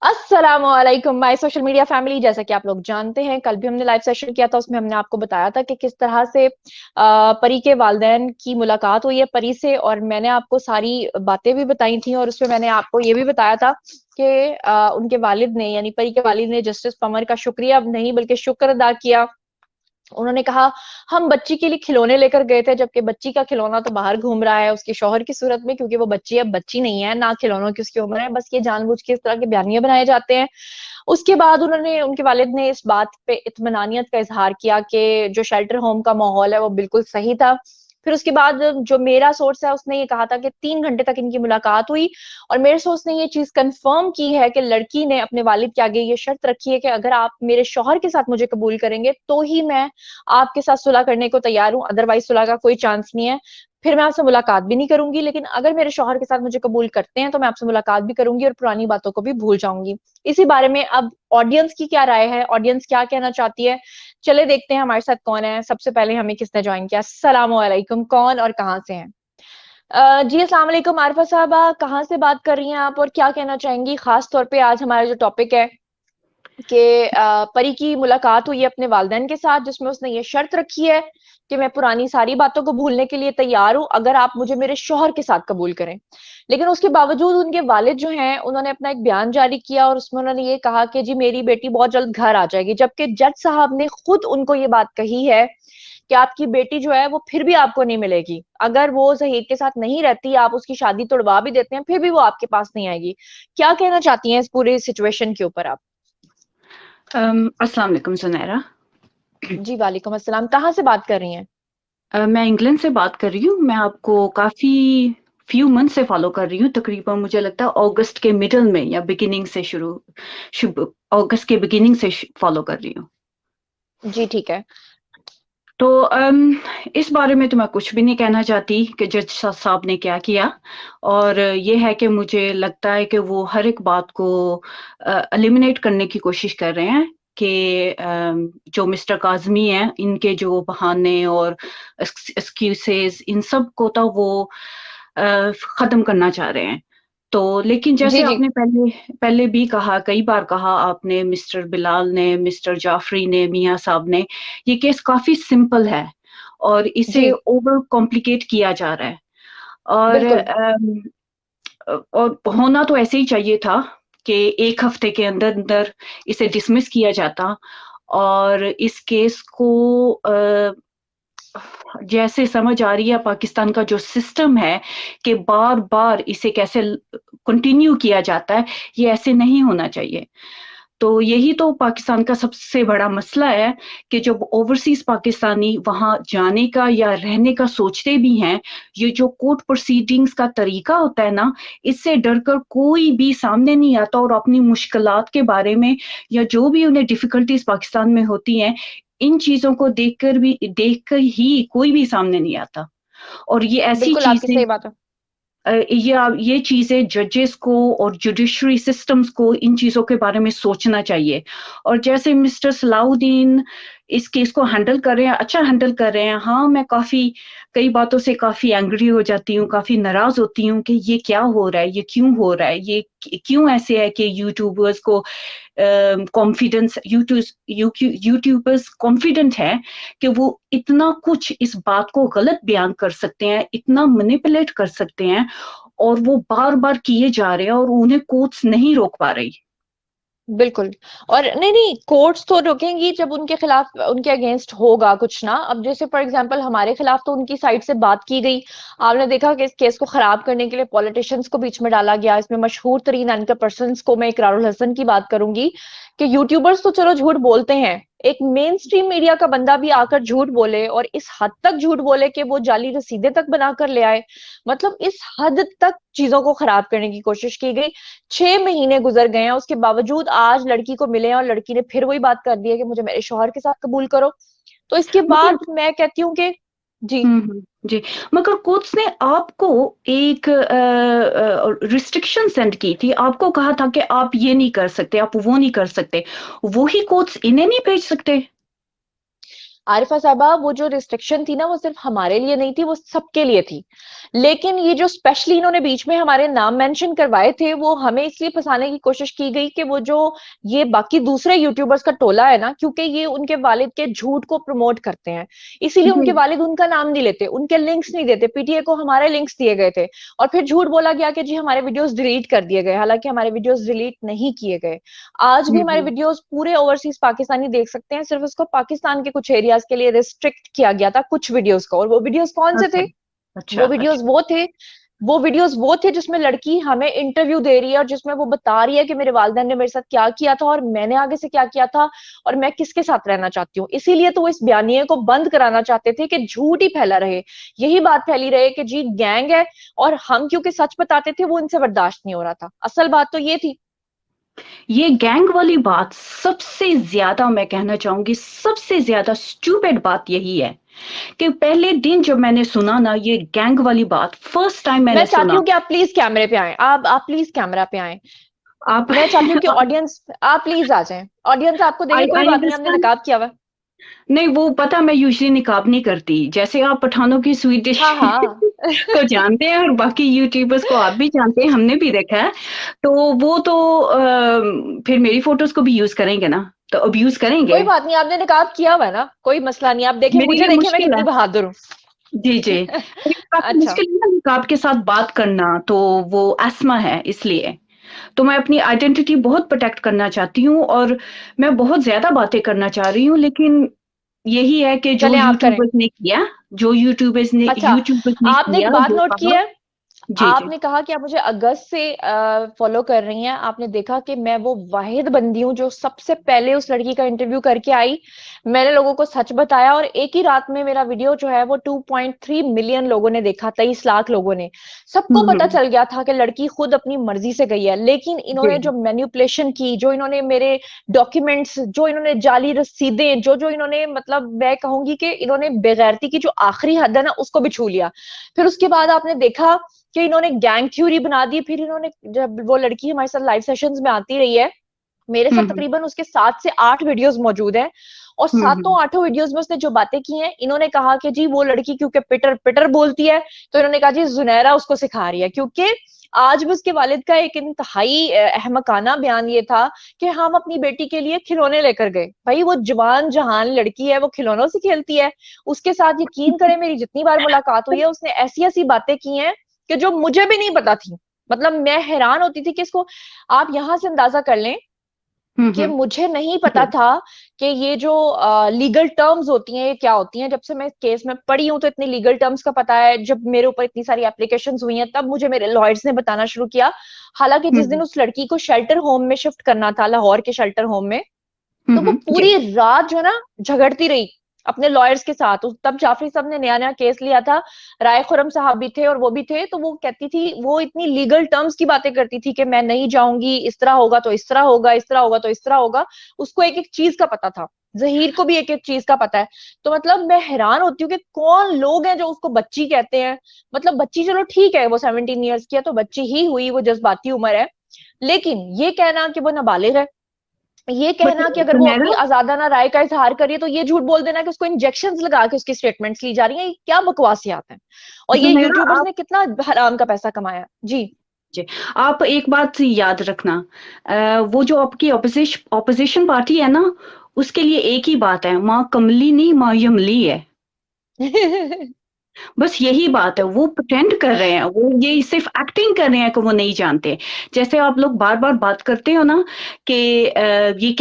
अस्सलामुअलैकुम my social media family. जैसा कि आप लोग जानते हैं, कल भी हमने लाइव सेशन किया था। उसमें हमने आपको बताया था कि किस तरह से परी के वालिदैन की मुलाकात हुई है परी से, और मैंने आपको सारी बातें भी बताई थी। और उसमें मैंने आपको ये भी बताया था कि उनके वालिद ने, यानी परी के वालिद ने जस्टिस पमर का शुक्रिया अब नहीं बल्कि शुक्र अदा किया। उन्होंने कहा, हम बच्ची के लिए खिलौने लेकर गए थे, जबकि बच्ची का खिलौना तो बाहर घूम रहा है उसके शौहर की सूरत में, क्योंकि वो बच्ची अब बच्ची नहीं है, ना खिलौनों की उसकी उम्र है। बस ये जानबूझ के इस तरह के बयानिया बनाए जाते हैं। उसके बाद उन्होंने, उनके वालिद ने इस बात पे इत्मीनानियत का इजहार किया कि जो शेल्टर होम का माहौल है वो बिल्कुल सही था। फिर उसके बाद जो मेरा सोर्स है उसने ये कहा था कि 3 घंटे तक इनकी मुलाकात हुई, और मेरे सोर्स ने ये चीज कंफर्म की है कि लड़की ने अपने वालिद के आगे ये शर्त रखी है कि अगर आप मेरे शौहर के साथ मुझे कबूल करेंगे तो ही मैं आपके साथ सुलह करने को तैयार हूं, अदरवाइज सुलह का कोई चांस नहीं है। फिर मैं आपसे मुलाकात भी नहीं करूंगी, लेकिन अगर मेरे शौहर के साथ मुझे कबूल करते हैं तो मैं आपसे मुलाकात भी करूंगी और पुरानी बातों को भी भूल जाऊंगी। इसी बारे में अब ऑडियंस की क्या राय है, ऑडियंस क्या कहना चाहती है, चले देखते हैं हमारे साथ कौन है। सबसे पहले हमें किसने ज्वाइन किया? अस्सलाम वालेकुम, कौन और कहाँ से हैं? जी अस्सलाम वालेकुम आरफा साहबा, कहाँ से बात कर रही हैं आप और क्या कहना चाहेंगी? खास तौर पे आज हमारा जो टॉपिक है कि परी की मुलाकात हुई है अपने वालिदैन के साथ, जिसमें उसने ये शर्त रखी है कि मैं पुरानी सारी बातों को भूलने के लिए तैयार हूं अगर आप मुझे मेरे शौहर के साथ कबूल करें। लेकिन उसके बावजूद उनके वालिद जो हैं उन्होंने अपना एक बयान जारी किया, और उसमें उन्होंने ये कहा कि जी मेरी बेटी बहुत जल्द घर आ जाएगी, जबकि जज साहब ने खुद उनको ये बात कही है कि आपकी बेटी जो है वो फिर भी आपको नहीं मिलेगी। अगर वो जहीद के साथ नहीं रहती, आप उसकी शादी तोड़वा भी देते हैं, फिर भी वो आपके पास नहीं आएगी। क्या कहना चाहती हैं इस पूरी सिचुएशन के ऊपर आप? अस्सलाम वालेकुम सुनैरा। जी वालेकुम अस्सलाम, कहाँ से बात कर रही हैं? मैं इंग्लैंड से बात कर रही हूँ। मैं आपको काफ़ी फ्यू मंथ से फॉलो कर रही हूँ। तकरीबन मुझे लगता है अगस्त के मिडल में या बिगिनिंग से शुरू अगस्त के बिगिनिंग से फॉलो कर रही हूँ। जी ठीक है। तो इस बारे में तो मैं कुछ भी नहीं कहना चाहती कि जज साहब ने क्या किया। और ये है कि मुझे लगता है कि वो हर एक बात को एलिमिनेट करने की कोशिश कर रहे हैं कि जो मिस्टर काज़मी हैं, इनके जो बहाने और एक्सक्यूजेस, इन सब को तो वो ख़त्म करना चाह रहे हैं। तो लेकिन जी जैसे जी। आपने पहले पहले भी कहा, कई बार कहा आपने, मिस्टर बिलाल ने, मिस्टर जाफरी ने, मियाँ साहब ने, ये केस काफ़ी सिंपल है और जी इसे ओवर कॉम्प्लिकेट किया जा रहा है। और बिल्कुल। और होना तो ऐसे ही चाहिए था कि 1 हफ्ते के अंदर-अंदर इसे डिसमिस किया जाता और इस केस को जैसे समझ आ रही है पाकिस्तान का जो सिस्टम है कि बार-बार इसे कैसे कंटिन्यू किया जाता है, ये ऐसे नहीं होना चाहिए। तो यही तो पाकिस्तान का सबसे बड़ा मसला है कि जब ओवरसीज़ पाकिस्तानी वहाँ जाने का या रहने का सोचते भी हैं, ये जो कोर्ट प्रोसीडिंग्स का तरीका होता है ना, इससे डरकर कोई भी सामने नहीं आता और अपनी मुश्किलात के बारे में या जो भी उन्हें डिफ़िकल्टीज़ पाकिस्तान में होती हैं, इन चीज़ों को देखकर ही कोई भी सामने नहीं आता। और ये ऐसी बिल्कुल आपकी चीज़ें, सही बात है। ये चीज़ें जजेस को और जुडिशरी सिस्टम्स को इन चीज़ों के बारे में सोचना चाहिए। और जैसे मिस्टर सलाउद्दीन इस केस को हैंडल कर रहे हैं, अच्छा हैंडल कर रहे हैं। हाँ, मैं कई बातों से काफ़ी एंग्री हो जाती हूँ, काफ़ी नाराज़ होती हूँ कि ये क्या हो रहा है, ये क्यों हो रहा है, ये क्यों ऐसे है कि यूट्यूबर्स को कॉन्फिडेंस यूट्यूबर्स कॉन्फिडेंट हैं कि वो इतना कुछ इस बात को गलत बयान कर सकते हैं, इतना मैनिपुलेट कर सकते हैं और वो बार-बार किए जा रहे हैं और उन्हें कोर्ट्स नहीं रोक पा रही। बिल्कुल। और नहीं नहीं, कोर्ट्स तो रोकेंगी जब उनके खिलाफ, उनके अगेंस्ट होगा कुछ ना। अब जैसे फॉर एग्जांपल हमारे खिलाफ तो उनकी साइड से बात की गई। आपने देखा कि इस केस को खराब करने के लिए पॉलिटिशियंस को बीच में डाला गया। इसमें मशहूर तरीन एंकर पर्संस को मैं इकरारुल हसन की बात करूंगी कि यूट्यूबर्स तो चलो झूठ बोलते हैं, एक मेन स्ट्रीम मीडिया का बंदा भी आकर झूठ बोले, और इस हद तक झूठ बोले कि वो जाली रसीदें तक बनाकर ले आए। मतलब इस हद तक चीजों को खराब करने की कोशिश की गई। 6 महीने गुजर गए हैं, उसके बावजूद आज लड़की को मिले हैं और लड़की ने फिर वही बात कर दी है कि मुझे मेरे शौहर के साथ कबूल करो। तो इसके मगर बाद मैं कहती हूँ कि जी। जी, मगर कोर्ट्स ने आपको एक रिस्ट्रिक्शन सेंड की थी, आपको कहा था कि आप ये नहीं कर सकते, आप वो नहीं कर सकते। वो ही कोर्ट्स इन्हें नहीं भेज सकते? आरिफा साहबा, वो जो रिस्ट्रिक्शन थी ना, वो सिर्फ हमारे लिए नहीं थी, वो सबके लिए थी। लेकिन ये जो स्पेशली इन्होंने बीच में हमारे नाम मेंशन करवाए थे, वो हमें इसलिए फंसाने की कोशिश की गई कि वो जो ये बाकी दूसरे यूट्यूबर्स का टोला है ना, क्योंकि ये उनके वालिद के झूठ को प्रमोट करते हैं, इसीलिए उनके जी वालिद उनका नाम नहीं लेते, उनके लिंक्स नहीं देते। पीटीए को हमारे लिंक्स दिए गए थे, और फिर झूठ बोला गया कि जी हमारे वीडियोस डिलीट कर दिए गए, हालांकि हमारे वीडियोस डिलीट नहीं किए गए। आज भी जी हमारे जी। वीडियोस पूरे ओवरसीज पाकिस्तानी देख सकते हैं, सिर्फ उसको पाकिस्तान के कुछ एरियाज के लिए रिस्ट्रिक्ट किया गया था, कुछ वीडियोस को। और वो वीडियोस कौन से अच्छा थे? अच्छा वो वीडियोस अच्छा। वो थे वो वीडियोस वो थे जिसमें लड़की हमें इंटरव्यू दे रही है, और जिसमें वो बता रही है कि मेरे वालिदैन ने मेरे साथ क्या किया था, और मैंने आगे से क्या किया था, और मैं किसके साथ रहना चाहती हूँ। इसीलिए तो वो इस बयानिए को बंद कराना चाहते थे कि झूठ ही फैला रहे, यही बात फैली रहे कि जी गैंग है, और हम क्योंकि सच बताते थे वो इनसे बर्दाश्त नहीं हो रहा था। असल बात तो ये थी। ये गैंग वाली बात सबसे ज्यादा, मैं कहना चाहूंगी सबसे ज्यादा स्टूपिड बात यही है कि पहले दिन जब मैंने सुना ना ये गैंग वाली बात, फर्स्ट टाइम मैं मैंने चाहती सुना। हूँ कि आप प्लीज कैमरे पे आए, आप प्लीज कैमरा पे आए। आप मैं चाहती हूँ कि ऑडियंस, आप प्लीज आ जाएं, ऑडियंस आपको देखे, आई कोई आई बात नहीं, आपने अंडरस्टैंड। नकाब किया हुआ है। नहीं वो पता, मैं यूजुअली निकाब नहीं करती, जैसे आप पठानों की स्वीट डिश हाँ हाँ। को जानते हैं और बाकी यूट्यूबर्स को आप भी जानते हैं, हमने भी देखा है। तो वो तो फिर मेरी फोटोज को भी यूज करेंगे ना, तो अब यूज करेंगे। कोई बात नहीं, आपने नकाब किया हुआ है ना, कोई मसला नहीं। आप देखें, मेरे मुझे लिए देखें, मैं मुश्किल कितनी है। बहादुर हूँ। जी जी, मेरे लिए काफी अच्छा। मुश्किल है ना निकाब के साथ बात करना, तो वो एस्मा है इसलिए। तो मैं अपनी आइडेंटिटी बहुत प्रोटेक्ट करना चाहती हूँ, और मैं बहुत ज्यादा बातें करना चाह रही हूँ, लेकिन यही है कि जो चले आप करें। यूट्यूबर्स ने किया, जो अच्छा, यूट्यूबर्स ने आपने एक किया, बात जो नोट की कहा। है? जी जी। आपने कहा कि आप मुझे अगस्त से फॉलो कर रही हैं। आपने देखा कि मैं वो वाहिद बंदी हूँ जो सबसे पहले उस लड़की का इंटरव्यू करके आई। मैंने लोगों को सच बताया, और एक ही रात में मेरा वीडियो जो है वो 2.3 मिलियन लोगों ने देखा, 23 लाख लोगों ने। सबको पता हम्म। चल गया था कि लड़की खुद अपनी मर्जी से गई है, लेकिन जी इन्होंने जो मैन्युपुलेशन की, जो इन्होंने मेरे डॉक्यूमेंट्स, जो इन्होंने जाली रसीदें, जो जो इन्होंने, मतलब मैं कहूंगी कि इन्होंने बेगैरती की जो आखिरी हद है ना, उसको भी छू लिया। फिर उसके बाद आपने देखा कि इन्होंने गैंग थ्योरी बना दी। फिर इन्होंने, जब वो लड़की हमारे साथ लाइव सेशंस में आती रही है, मेरे साथ हम्म तकरीबन उसके 7 से 8 वीडियोस मौजूद हैं, और हम्म। सातों आठों वीडियोस में उसने जो बातें की हैं, इन्होंने कहा कि जी वो लड़की क्योंकि पिटर पिटर बोलती है, तो इन्होंने कहा जी जुनैरा उसको सिखा रही है। क्योंकि आज भी उसके वालिद का एक इंतहाई अहमकाना बयान ये था कि हम अपनी बेटी के लिए खिलौने लेकर गए। भाई वो जवान जहान लड़की है, वो खिलौनों से खेलती है। उसके साथ यकीन करें, मेरी जितनी बार मुलाकात हुई है, उसने ऐसी ऐसी बातें की हैं कि जो मुझे भी नहीं पता थी। मतलब मैं हैरान होती थी कि इसको, आप यहां से अंदाजा कर लें कि हम्म। मुझे नहीं पता जी। था कि ये जो लीगल टर्म्स होती हैं ये क्या होती हैं। जब से मैं केस में पढ़ी हूं तो इतनी लीगल टर्म्स का पता है। जब मेरे ऊपर इतनी सारी एप्लीकेशंस हुई हैं, तब मुझे मेरे लॉयर्स ने बताना शुरू किया। हालांकि जिस दिन हम्म उस लड़की को शेल्टर होम में शिफ्ट करना था, लाहौर के शेल्टर होम में, तो वो जी। पूरी रात जो है ना झगड़ती रही अपने लॉयर्स के साथ। तब जाफरी साहब ने नया नया केस लिया था, राय खुरम साहब भी थे और वो भी थे। तो वो कहती थी, वो इतनी लीगल टर्म्स की बातें करती थी कि मैं नहीं जाऊंगी, इस तरह होगा तो इस तरह होगा, इस तरह होगा तो इस तरह होगा। उसको एक एक चीज का पता था, जहीर को भी एक एक चीज का पता है। तो मतलब मैं हैरान होती हूँ कि कौन लोग हैं जो उसको बच्ची कहते हैं। मतलब बच्ची चलो ठीक है, वो 17 ईयर्स की है तो बच्ची ही हुई, वो जज्बाती उम्र है। लेकिन ये कहना कि वो नाबालिग है, ये बट कहना कि अगर वो अपनी सुनहरा, आजादाना राय का इजहार करिए, तो ये झूठ बोल देना कि उसको इंजेक्शंस लगा के उसकी स्टेटमेंट्स ली जा रही हैं, ये क्या बकवासियात हैं। और ये सुनहरा यूट्यूबर्स आप, ने कितना हराम का पैसा कमाया जी। जी, आप एक बात याद रखना, वो जो आपकी ऑपोजिशन ऑपोजिशन पार्टी है ना, उसके लिए एक ही बात है, माँ कमली नहीं माँ यमली है। बस यही बात है, वो प्रिटेंड कर रहे हैं, वो ये सिर्फ एक्टिंग कर रहे हैं कि वो नहीं जानते। जैसे आप लोग बार बार बात करते हो ना कि ये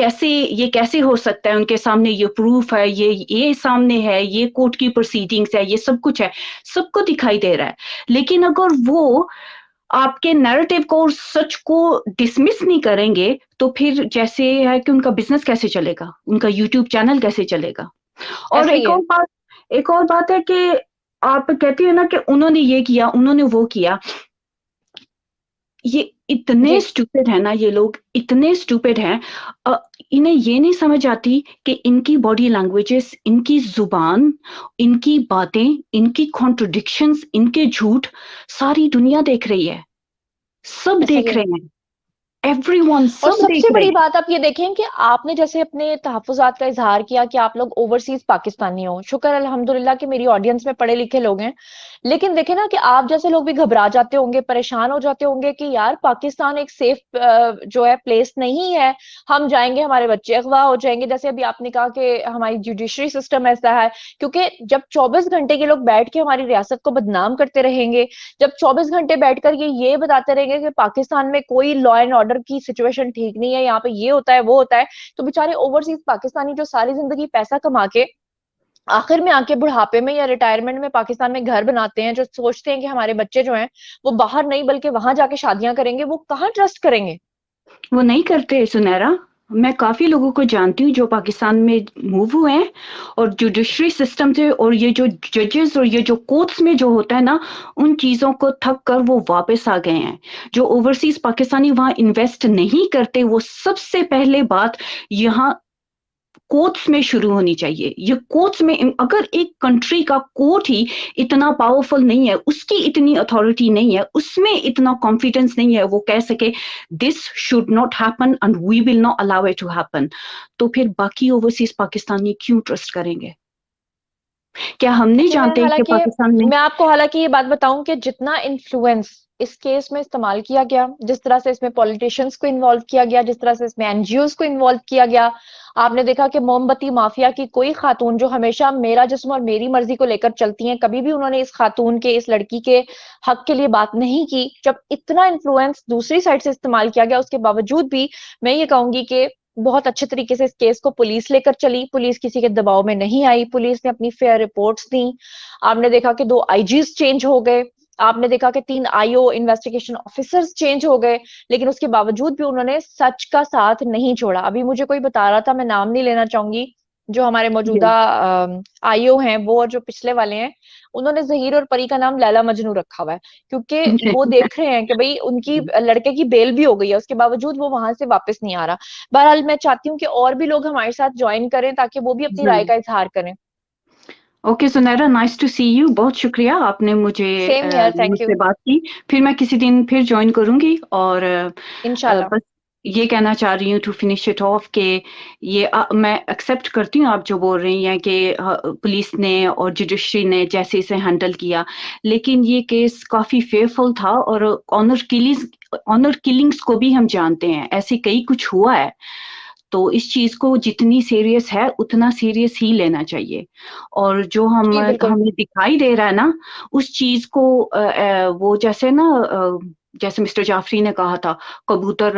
कैसे हो सकता है, उनके सामने ये प्रूफ है, ये सामने है, ये कोर्ट की प्रोसीडिंग्स है, ये सब कुछ है, सबको दिखाई दे रहा है। लेकिन अगर वो आपके नैरेटिव को और सच को डिसमिस नहीं करेंगे, तो फिर जैसे है कि उनका बिजनेस कैसे चलेगा, उनका यूट्यूब चैनल कैसे चलेगा। और ऐसा ही है। एक और बात है कि आप कहती है ना कि उन्होंने ये किया, उन्होंने वो किया। ये इतने जी स्टूपिड है ना, ये लोग इतने स्टूपिड हैं। अ, इन्हें ये नहीं समझ आती कि इनकी बॉडी लैंग्वेजेस, इनकी जुबान, इनकी बातें, इनकी कॉन्ट्रडिक्शंस, इनके झूठ सारी दुनिया देख रही है, सब ऐसा ही देख है। रहे हैं। एवरीवन और सब देख सबसे रहे बड़ी हैं। बात आप ये देखें कि आपने जैसे अपने तहफ़्फ़ुज़ात का इज़हार किया कि आप लोग ओवरसीज़ पाकिस्तानी हो। शुक्र अल्हम्दुलिल्लाह कि मेरी ऑडियंस में पढ़े लिखे लोग हैं। लेकिन देखें ना कि आप जैसे लोग भी घबरा जाते होंगे, परेशान हो जाते होंगे कि यार पाकिस्तान एक सेफ जो है प्लेस नहीं है। हम जाएँगे, हमारे बच्चे अगवा हो जाएँगे। जैसे अभी आपने कहा कि हमारी जुडिशरी सिस्टम ऐसा है, क्योंकि जब 24 घंटे के लोग बैठ के हमारी रियासत को बदनाम करते रहेंगे, जब 24 घंटे बैठकर ये बताते रहेंगे कि पाकिस्तान में कोई लॉ एंड ऑर्डर की सिचुएशन ठीक नहीं है, यहाँ पे ये होता है, वो होता है, तो बेचारे ओवरसीज पाकिस्तानी जो सारी जिंदगी पैसा कमा के आखिर में आके बुढ़ापे में या रिटायरमेंट में पाकिस्तान में घर बनाते हैं, जो सोचते हैं कि हमारे बच्चे जो हैं वो बाहर नहीं बल्कि वहां जाके शादियां करेंगे, वो कहाँ ट्रस्ट करेंगे। वो नहीं करते सुनहरा। मैं काफी लोगों को जानती हूँ जो पाकिस्तान में मूव हुए हैं, और जुडिशरी सिस्टम से और ये जो जजेस और ये जो कोर्ट्स में जो होता है ना, उन चीजों को थक कर वो वापस आ गए हैं। जो ओवरसीज पाकिस्तानी वहां इन्वेस्ट नहीं करते, वो सबसे पहले बात यहाँ कोर्ट्स में शुरू होनी चाहिए। ये कोर्ट्स में, अगर एक कंट्री का कोर्ट ही इतना पावरफुल नहीं है, उसकी इतनी अथॉरिटी नहीं है, उसमें इतना कॉन्फिडेंस नहीं है, वो कह सके this should not happen and we will not allow it to happen, तो फिर बाकी ओवरसीज पाकिस्तानी क्यों ट्रस्ट करेंगे? क्या हम नहीं अच्छा जानते कि पाकिस्तान में। मैं आपको हालांकि ये बात बताऊं कि जितना इन्फ्लुएंस इस केस में इस्तेमाल किया गया, जिस तरह से इसमें पॉलिटिशियंस को इन्वॉल्व किया गया, जिस तरह से इसमें एनजीओज को इन्वॉल्व किया गया, आपने देखा कि मोमबत्ती माफिया की कोई खातून जो हमेशा मेरा जिस्म और मेरी मर्जी को लेकर चलती हैं, कभी भी उन्होंने इस खातून के, इस लड़की के हक के लिए बात नहीं की। जब इतना इन्फ्लुएंस दूसरी साइड से इस्तेमाल किया गया, उसके बावजूद भी मैं ये कहूंगी कि बहुत अच्छे तरीके से इस केस को पुलिस लेकर चली, पुलिस किसी के दबाव में नहीं आई, पुलिस ने अपनी फेयर रिपोर्ट्स दी। आपने देखा कि 2 आईजीज चेंज हो गए, आपने देखा कि 3 आईओ इन्वेस्टिगेशन ऑफिसर्स चेंज हो गए, लेकिन उसके बावजूद भी उन्होंने सच का साथ नहीं छोड़ा। अभी मुझे कोई बता रहा था, मैं नाम नहीं लेना चाहूंगी, जो हमारे जी। मौजूदा आईओ हैं वो और जो पिछले वाले हैं, उन्होंने जहीर और परी का नाम लैला मजनू रखा हुआ है, क्योंकि जी। वो देख रहे हैं कि भाई उनकी लड़के की बेल भी हो गई है, उसके बावजूद वो वहां से वापस नहीं आ रहा। बहरहाल मैं चाहती हूँ कि और भी लोग हमारे साथ ज्वाइन करें ताकि वो भी अपनी राय का इजहार करें। Okay Sunaira, nice to see you. बहुत शुक्रिया, आपने मुझे सेम हियर, थैंक मुझसे यू। बात की। फिर मैं किसी दिन फिर ज्वाइन करूंगी, और इंशाल्लाह। बस ये कहना चाह रही हूँ टू फिनिश इट ऑफ कि ये मैं एक्सेप्ट करती हूँ आप जो बोल रही हैं कि पुलिस ने और जुडिशरी ने जैसे इसे हैंडल किया, लेकिन ये केस काफी फेयरफुल था, और ऑनर किलिंग्स को भी हम जानते हैं, ऐसे कई कुछ हुआ है। तो इस चीज को जितनी सीरियस है उतना सीरियस ही लेना चाहिए। और जो हम जी बिल्कुल। हमें दिखाई दे रहा है ना, उस चीज को वो जैसे ना, जैसे मिस्टर जाफरी ने कहा था, कबूतर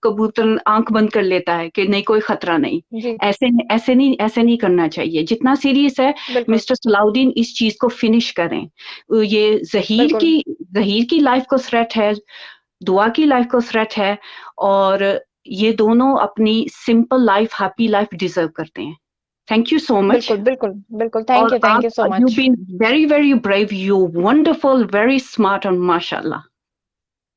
कबूतर आंख बंद कर लेता है कि नहीं कोई खतरा नहीं। जी ऐसे नहीं करना चाहिए। जितना सीरियस है, बिल्कुल। मिस्टर सलाउद्दीन इस चीज को फिनिश करें। ये बिल्कुल जहीर की लाइफ को थ्रेट है, दुआ की लाइफ को थ्रेट है, और ये दोनों अपनी simple life, happy life deserve करते हैं। Thank you so much. बिल्कुल बिल्कुल बिल्कुल, और थैंक आप, you so you much. Been very very brave, you wonderful, very smart, और माशाल्लाह।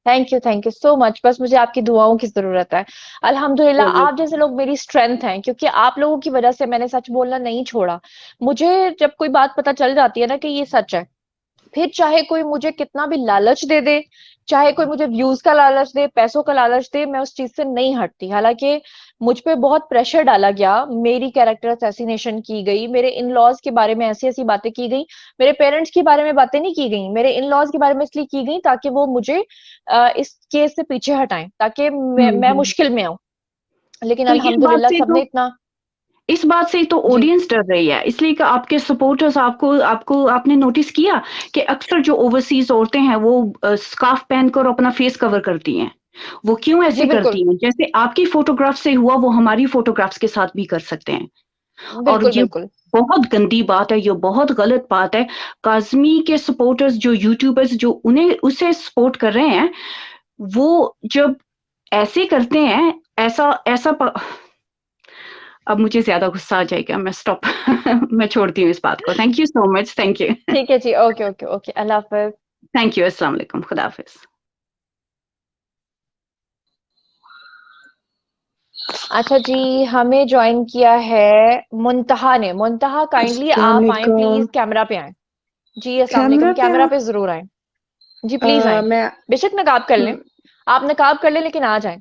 Thank you so much. बस मुझे आपकी दुआओं की जरूरत है। अल्हम्दुलिल्लाह चलिए। आप जैसे लोग मेरी स्ट्रेंथ हैं, क्योंकि आप लोगों की वजह से मैंने सच बोलना नहीं छोड़ा। मुझे जब कोई बात पता चल जाती है ना कि ये सच है, फिर चाहे कोई मुझे कितना भी लालच दे दे, चाहे कोई मुझे व्यूज का लालच दे, पैसों का लालच दे, मैं उस चीज से नहीं हटती। हालांकि मुझ पे बहुत प्रेशर डाला गया, मेरी कैरेक्टर असैसिनेशन की गई, मेरे इन लॉज के बारे में ऐसी ऐसी बातें की गई, मेरे पेरेंट्स के बारे में बातें नहीं की गई, मेरे इन लॉज के बारे में इसलिए की गई ताकि वो मुझे इस केस से पीछे हटाएं, ताकि मैं हम्म। मुश्किल में आऊं। लेकिन तो अल्हम्दुलिल्लाह सबने इतना। इस बात से तो जी ऑडियंस डर रही है, इसलिए कि आपके सपोर्टर्स, आपको आपको आपने नोटिस किया कि अक्सर जो ओवरसीज औरतें हैं वो स्कार्फ पहनकर अपना फेस कवर करती हैं। वो क्यों जी ऐसे बिल्कुल करती हैं? जैसे आपकी फोटोग्राफ से हुआ, वो हमारी फोटोग्राफ्स के साथ भी कर सकते हैं। और बिल्कुल ये बिल्कुल। बहुत गंदी बात है, ये बहुत गलत बात है। काजमी के सपोर्टर्स, जो यूट्यूबर्स जो उन्हें उसे सपोर्ट कर रहे हैं, वो जब ऐसे करते हैं, ऐसा ऐसा अब मुझे ज्यादा गुस्सा आ जाएगा, मैं स्टॉप मैं छोड़ती हूँ इस बात को। Thank you so much, thank you. ठीक है जी, ओके ओके ओके, अल्लाह हाफिज। थैंक यू, अस्सलाम वालेकुम, खुदा हाफिज। अच्छा जी, हमें ज्वाइन किया है मुंतहा ने। मुंतहा काइंडली अस्सलाम आप आए, वालेकुम। प्लीज कैमरा पे आए। जी अस्सलाम वालेकुम, कैमरा पे कैमरा हूँ। पे जरूर आए। जी प्लीज आए, मैं बेशक नकाब कर लें। आप नकाब कर ले लेकिन आ जाएं।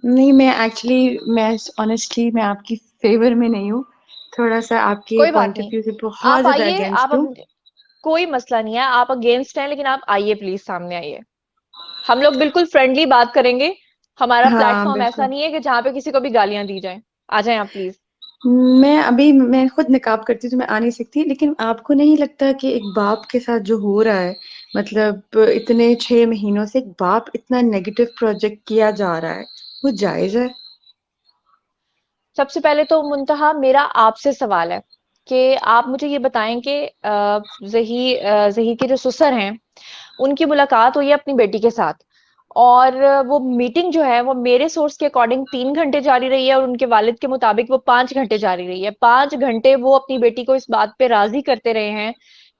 नहीं, मैं ऑनेस्टली मैं आपकी फेवर में नहीं हूँ, थोड़ा सा आपके कोई बात पॉइंट ऑफ नहीं, व्यू से बहुत आप ज्यादा आइए, आप अगेंस्ट हूँ। कोई मसला नहीं है, आप अगेंस्ट हैं लेकिन आप आइए, प्लीज सामने आइए। हम लोग बिल्कुल फ्रेंडली बात करेंगे। हमारा हाँ प्लेटफॉर्म ऐसा बिल्कुल। नहीं है कि जहाँ पे किसी को भी गालियां दी जाएं। आ जाएं आप प्लीज। मैं खुद निकाब करती हूँ तो मैं आ नहीं सकती, लेकिन आपको नहीं लगता कि एक बाप के साथ जो हो रहा है, मतलब इतने 6 महीनों से एक बाप इतना नेगेटिव प्रोजेक्ट किया जा रहा है, वो जायज है? सबसे पहले तो मुंतहा मेरा आपसे सवाल है कि आप मुझे ये बताएं कि ज़ही के जो ससुर हैं उनकी मुलाकात हुई है अपनी बेटी के साथ, और वो मीटिंग जो है वो मेरे सोर्स के अकॉर्डिंग 3 घंटे जारी रही है, और उनके वालिद के मुताबिक वो 5 घंटे जारी रही है। 5 घंटे वो अपनी बेटी को इस बात पे राजी करते रहे हैं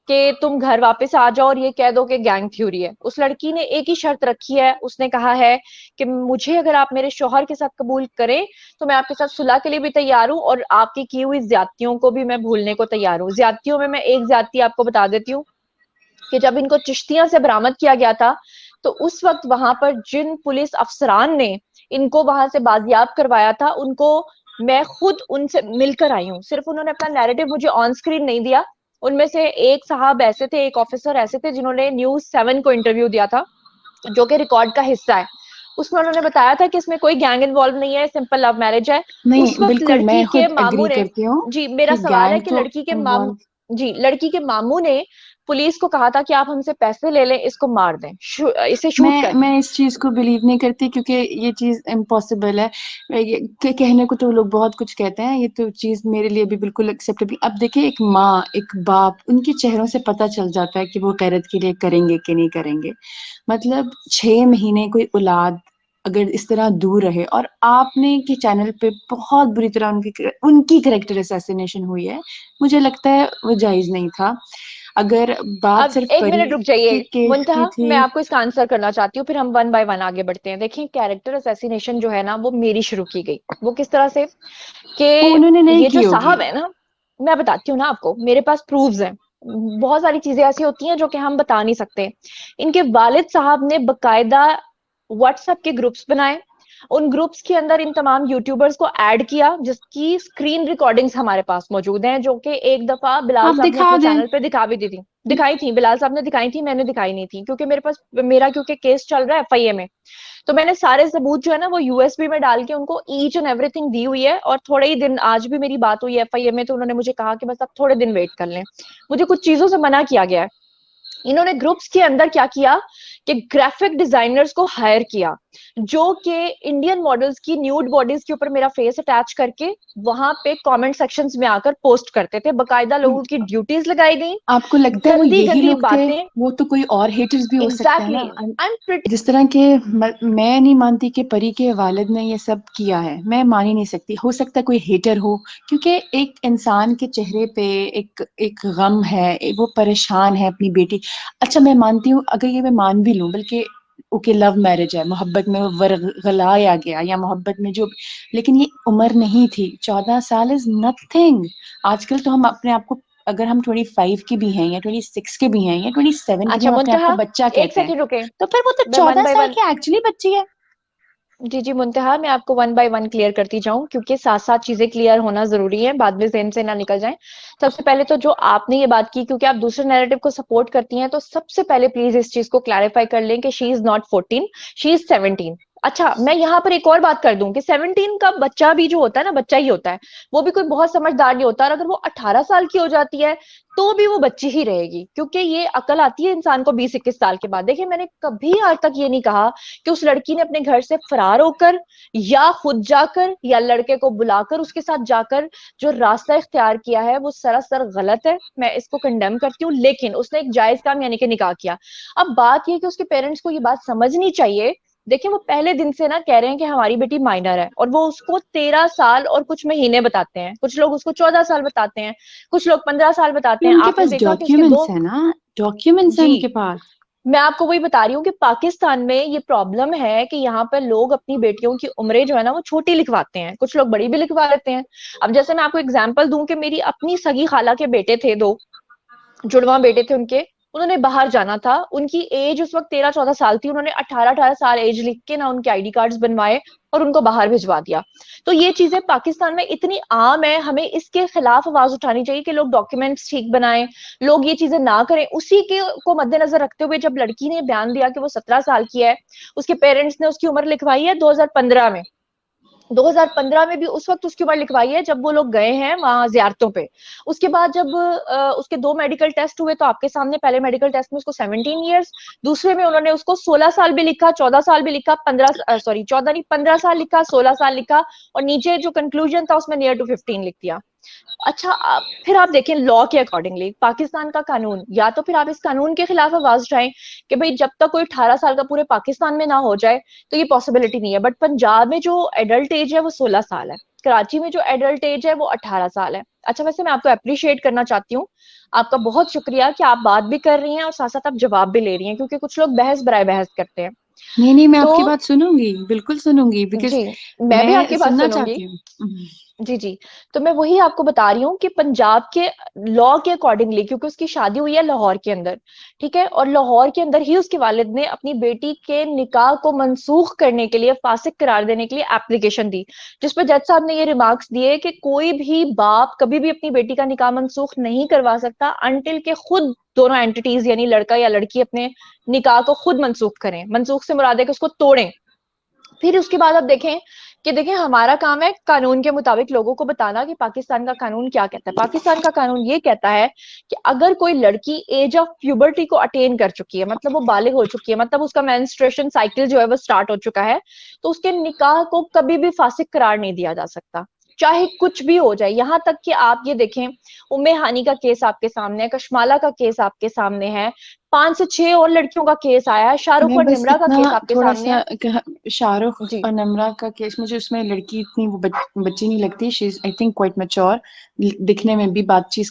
कि तुम घर वापस आ जाओ और ये कह दो कि गैंग थ्योरी है। उस लड़की ने एक ही शर्त रखी है, उसने कहा है कि मुझे अगर आप मेरे शौहर के साथ कबूल करें तो मैं आपके साथ सुलह के लिए भी तैयार हूँ, और आपकी की हुई ज्यादतियों को भी मैं भूलने को तैयार हूँ। ज्यादतियों में मैं एक ज्यादती आपको बता देती हूँ कि जब इनको चिश्तियां से बरामद किया गया था, तो उस वक्त वहां पर जिन पुलिस अफसरान ने इनको वहां से बाजियाब करवाया था, उनको मैं खुद उनसे मिलकर आई हूँ। सिर्फ उन्होंने अपना नैरेटिव मुझे ऑन स्क्रीन नहीं दिया। उनमें से एक साहब ऐसे थे, एक ऑफिसर ऐसे थे जिन्होंने न्यूज़ 7 को इंटरव्यू दिया था, जो कि रिकॉर्ड का हिस्सा है। उसमें उन्होंने बताया था कि इसमें कोई गैंग इन्वॉल्व नहीं है, सिंपल लव मैरिज है। उस नहीं वक्त बिल्कुल, लड़की मैं के खुद मामू एग्री ने, करती हूँ जी मेरा कि सवाल है गैंग कि तो लड़की के मामू, इन्वॉल्व। जी लड़की के मामू ने पुलिस को कहा था कि आप हमसे पैसे ले लें, इसको मार दें, इसे शूट कर दें। मैं इस चीज को बिलीव नहीं करती, क्योंकि ये चीज इम्पॉसिबल है। कहने को तो लोग बहुत कुछ कहते हैं, ये तो चीज मेरे लिए भी बिल्कुल एक्सेप्टेबल। अब देखिए, एक माँ एक बाप, उनके चेहरों से पता चल जाता है कि वो गैरत के लिए करेंगे कि नहीं करेंगे। मतलब 6 महीने कोई औलाद अगर इस तरह दूर रहे, और आपने के चैनल पे बहुत बुरी तरह उनकी उनकी करेक्टर असैसिनेशन हुई है, मुझे लगता है वो जायज नहीं था। अगर बात अब सिर्फ एक परी मिनट रुक के जाइए केस की मुंतहा, थी। मैं आपको इसका आंसर करना चाहती हूँ, फिर हम वन बाय वन आगे बढ़ते हैं। देखिए, कैरेक्टर असैसिनेशन जो है ना वो मेरी शुरू की गई। वो किस तरह से कि वो उन्होंने नहीं ये की जो होगी। साहब है ना, मैं बताती हूँ ना आपको, मेरे पास प्रूफ्स हैं। बहुत सारी चीजें ऐसी होती हैं जो कि हम बता नहीं सकते। इनके वालिद साहब ने बकायदा व्हाट्सएप के ग्रुप्स बनाए, उन ग्रुप्स के अंदर इन तमाम यूट्यूबर्स को ऐड किया, जिसकी स्क्रीन रिकॉर्डिंग्स हमारे पास मौजूद हैं, जो कि एक दफा बिलाल आप साहब ने दिखा अपने दें। चैनल पे दिखा भी दी थी। दिखाई थी, बिलाल साहब ने दिखाई थी, मैंने दिखाई नहीं थी, क्योंकि मेरे पास मेरा क्योंकि केस चल रहा है एफआईए में। तो मैंने सारे सबूत जो है ना वो यूएसबी में डाल के उनको ईच एंड एवरीथिंग दी हुई है, और थोड़े ही दिन, आज भी मेरी बात हुई है एफआईए में, तो उन्होंने मुझे कहा कि बस आप थोड़े दिन वेट कर लें, मुझे कुछ चीजों से मना किया गया है। इन्होंने ग्रुप्स के अंदर क्या किया कि ग्राफिक डिजाइनर्स को हायर किया, जो कि इंडियन मॉडल्स की न्यूड बॉडीज के ऊपर मेरा फेस अटैच करके वहां पे कमेंट सेक्शंस में आकर पोस्ट करते थे। बकायदा लोगों की ड्यूटीज लगाई गई, आपको लगता है वो गंदी यही गंदी लोग थे? बातें। वो तो कोई और हेटर्स भी हो सकते हैं एग्जैक्टली, ना। I am pretty. जिस तरह के मैं नहीं मानती कि परी के वालिद ने ये सब किया है, मैं मान ही नहीं सकती। हो सकता है कोई हेटर हो, क्योंकि एक इंसान के चेहरे पे एक एक गम है, वो परेशान है अपनी बेटी। अच्छा, मैं मानती हूँ, अगर ये मैं मान भी लूं, बल्कि ओके लव मैरिज है, मोहब्बत में वो वर्गलाया गया, या मोहब्बत में जो, लेकिन ये उम्र नहीं थी। 14 साल इज नथिंग। आजकल तो हम अपने आप को, अगर हम 25 के भी हैं या 26 के भी हैं या 27 के भी, अच्छा हम अपने आप को मुंतहा, बच्चा एक कहते हैं, सेकंड रुके, तो फिर वो तो मैं वन चौदह बाय साल वन, की एक्चुअली बच्ची है। जी जी मुंतहा, मैं आपको वन बाय वन क्लियर करती जाऊं, क्योंकि साथ साथ चीजें क्लियर होना जरूरी है, बाद में ज़हन से ना निकल जाएं। सबसे पहले तो जो आपने ये बात की, क्योंकि आप दूसरे नैरेटिव को सपोर्ट करती हैं, तो सबसे पहले प्लीज इस चीज को क्लैरिफाई कर लें कि she is not 14, she is 17। अच्छा, मैं यहाँ पर एक और बात कर दूं कि 17 का बच्चा भी जो होता है ना, बच्चा ही होता है, वो भी कोई बहुत समझदार नहीं होता, और अगर वो 18 साल की हो जाती है तो भी वो बच्ची ही रहेगी, क्योंकि ये अकल आती है इंसान को 20-21 साल के बाद। देखिए, मैंने कभी आज तक ये नहीं कहा कि उस लड़की ने अपने घर से फरार होकर या खुद जाकर या लड़के को बुलाकर उसके साथ जाकर जो रास्ता इख्तियार किया है वो सरासर गलत है, मैं इसको कंडेम करती हूँ। लेकिन उसने एक जायज काम यानी कि निकाह किया। अब बात ये कि उसके पेरेंट्स को ये बात समझनी चाहिए। देखिए, वो पहले दिन से ना कह रहे हैं कि हमारी बेटी माइनर है, और वो उसको 13 साल और कुछ महीने बताते हैं, कुछ लोग उसको 14 साल बताते हैं, कुछ लोग 15 साल बताते ये हैं। उनके आपने पास देखा कि उसके दो, डॉक्यूमेंट्स है ना, डॉक्यूमेंट्स है जी उनके पास। मैं आपको वही बता रही हूँ कि पाकिस्तान में ये प्रॉब्लम है कि यहाँ पर लोग अपनी बेटियों की उम्रें जो है ना वो छोटी लिखवाते हैं, कुछ लोग बड़ी भी लिखवा लेते हैं। अब जैसे मैं आपको एग्जांपल दूं कि मेरी अपनी सगी खाला के बेटे थे, दो जुड़वा बेटे थे उनके, उन्होंने बाहर जाना था, उनकी एज उस वक्त 13-14 साल थी, उन्होंने 18-18 साल एज लिख के ना उनके आईडी कार्ड्स बनवाए और उनको बाहर भिजवा दिया। तो ये चीजें पाकिस्तान में इतनी आम है, हमें इसके खिलाफ आवाज उठानी चाहिए कि लोग डॉक्यूमेंट्स ठीक बनाएं, लोग ये चीजें ना करें। उसी के को मद्देनजर रखते हुए जब लड़की ने बयान दिया कि वो 17 साल की है, उसके पेरेंट्स ने उसकी उम्र लिखवाई है 2015 में, 2015 में भी उस वक्त उसकी उम्र लिखवाई है जब वो लोग गए हैं वहां जियारतों पे। उसके बाद जब उसके 2 मेडिकल टेस्ट हुए तो आपके सामने पहले मेडिकल टेस्ट में उसको 17 ईयर्स, दूसरे में उन्होंने उसको 16 साल भी लिखा, 14 साल भी लिखा, 15 सॉरी 14 नहीं 15 साल लिखा, 16 साल लिखा, और नीचे जो कंक्लूजन था उसमें नियर टू 15 लिख दिया। अच्छा, फिर आप देखें लॉ के अकॉर्डिंगली पाकिस्तान का कानून, या तो फिर आप इस कानून के खिलाफ आवाज उठाएं कि भाई जब तक कोई 18 साल का पूरे पाकिस्तान में ना हो जाए तो ये पॉसिबिलिटी नहीं है। बट पंजाब में जो एडल्ट एज है वो 16 साल है, कराची में जो एडल्ट एज है वो 18 साल है। अच्छा, वैसे मैं आपको अप्रिशिएट करना चाहती हूँ, आपका बहुत शुक्रिया कि आप बात भी कर रही हैं और साथ साथ आप जवाब भी ले रही हैं, क्योंकि कुछ लोग बहस बराए बहस करते हैं। नहीं नहीं, मैं तो आपकी बात सुनूंगी, बिल्कुल सुनूंगी, बिकॉज जी, मैं भी मैं आपकी बात सुनना सुनूंगी। चाहती हूँ। जी जी, तो मैं वही आपको बता रही हूँ कि पंजाब के लॉ के अकॉर्डिंगली, क्योंकि उसकी शादी हुई है लाहौर के अंदर, ठीक है, और लाहौर के अंदर ही उसके वालिद ने अपनी बेटी के निकाह को मनसूख करने के लिए, फासिक करार देने के लिए एप्लीकेशन दी, जिसपे जज साहब ने ये रिमार्क्स दिए कि कोई भी बाप कभी भी अपनी बेटी का निकाह मनसूख नहीं करवा सकता अनटिल के खुद दोनों एंटिटीज यानी लड़का या लड़की अपने निकाह को खुद मनसूख करें। मनसूख से मुराद है कि उसको तोड़ें। फिर उसके बाद आप देखें कि देखें हमारा काम है कानून के मुताबिक लोगों को बताना कि पाकिस्तान का कानून क्या कहता है। पाकिस्तान का कानून ये कहता है कि अगर कोई लड़की एज ऑफ प्यूबर्टी को अटेन कर चुकी है, मतलब वो बालिग हो चुकी है, मतलब उसका मेंस्ट्रुएशन साइकिल जो है वो स्टार्ट हो चुका है, तो उसके निकाह को कभी भी फासिक करार नहीं दिया जा सकता, चाहे कुछ भी हो जाए। यहां तक कि आप ये देखें, उम्मे हानी का केस आपके सामने है, कशमाला का केस आपके सामने है, 5 से 6 और लड़कियों का केस आया है, शाहरुख मैं और बस निमरा का इतना केस आपके थोड़ा सामने सा है। शाहरुख जी, और नम्रा का केस, मुझे उसमें लड़की इतनी वो बच्ची नहीं लगती। She is I think quite mature, दिखने में भी, चीत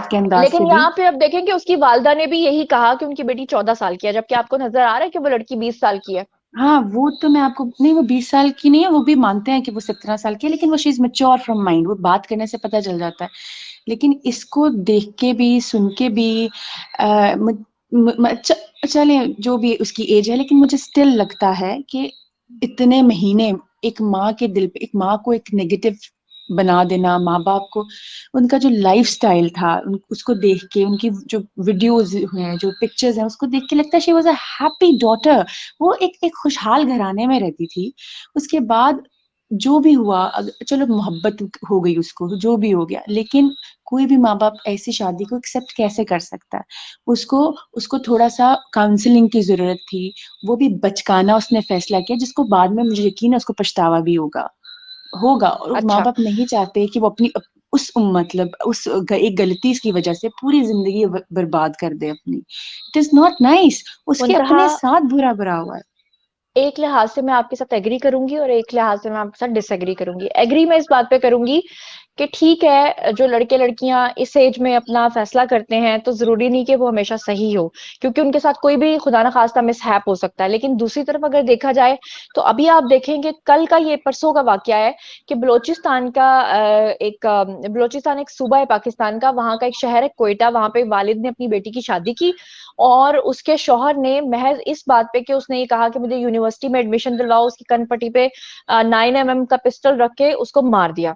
के अंदाज से लेकिन भी। यहाँ पे अब देखें कि उसकी वालदा ने भी यही कहा कि उनकी बेटी 14 साल की है, जबकि आपको नजर आ रहा है कि वो लड़की 20 साल की है। हाँ, वो तो मैं आपको नहीं, वो 20 साल की नहीं है, वो भी मानते हैं कि वो 17 साल की है, लेकिन वो she is mature from mind, वो बात करने से पता चल जाता है। लेकिन इसको देख के भी, सुन के भी, आ, म, म, म, च, चले जो भी उसकी एज है, लेकिन मुझे स्टिल लगता है कि इतने महीने एक माँ के दिल पे, एक माँ को एक नेगेटिव बना देना, माँ बाप को उनका जो लाइफ स्टाइल था उसको देख के, उनकी जो वीडियोज हैं, जो पिक्चर्स हैं, उसको देख के लगता है she was a happy daughter. वो एक खुशहाल घराने में रहती थी। उसके बाद जो भी हुआ, चलो मोहब्बत हो गई उसको, जो भी हो गया, लेकिन कोई भी माँ बाप ऐसी शादी को एक्सेप्ट कैसे कर सकता है? उसको उसको थोड़ा सा काउंसलिंग की जरूरत थी। वो भी बचकाना उसने फैसला किया, जिसको बाद में मुझे यकीन है उसको पछतावा भी होगा होगा। और माँ अच्छा, बाप नहीं चाहते कि वो अपनी मतलब एक गलती की वजह से पूरी जिंदगी बर्बाद कर दे अपनी। It is not nice. उसके मुंतहा अपने साथ बुरा बुरा हुआ है। एक लिहाज से मैं आपके साथ एग्री करूंगी और एक लिहाज से मैं आपके साथ डिसएग्री करूंगी। एग्री मैं इस बात पे करूंगी कि ठीक है, जो लड़के लड़कियां इस एज में अपना फैसला करते हैं तो जरूरी नहीं कि वो हमेशा सही हो, क्योंकि उनके साथ कोई भी खुदा ना खास्ता मिसहैप हो सकता है। लेकिन दूसरी तरफ अगर देखा जाए तो अभी आप देखेंगे, कल का ये परसों का वाकया है कि बलोचिस्तान एक सूबा है पाकिस्तान का, वहां का एक शहर है कोयटा, वहां पे वालिद ने अपनी बेटी की शादी की और उसके शौहर ने महज इस बात पे कि उसने ये कहा कि मुझे यूनिवर्सिटी में एडमिशन दिलवाओ, उसकी कनपट्टी पे 9 mm का पिस्टल रख के उसको मार दिया।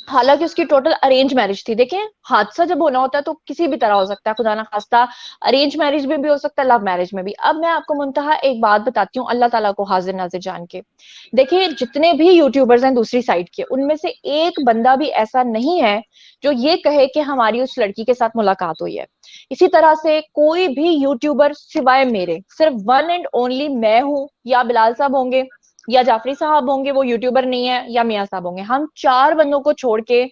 हालांकि उसकी टोटल अरेंज मैरिज थी। देखें, हादसा जब होना होता है तो किसी भी तरह हो सकता है, खुदा ना खास्ता अरेंज मैरिज में भी हो सकता है, लव मैरिज में भी। अब मैं आपको मुंतहा एक बात बताती हूँ, अल्लाह ताला को हाजिर नाजिर जान के, देखिए जितने भी यूट्यूबर्स हैं दूसरी साइड के, उनमें से एक बंदा भी ऐसा नहीं है जो ये कहे कि हमारी उस लड़की के साथ मुलाकात हुई है। इसी तरह से कोई भी यूट्यूबर सिवाय मेरे, सिर्फ वन एंड ओनली मैं हूं, या बिलाल साहब होंगे, या जाफरी साहब होंगे, वो यूट्यूबर नहीं है, या मियाँ साहब होंगे, हम 4 बंदों को छोड़ के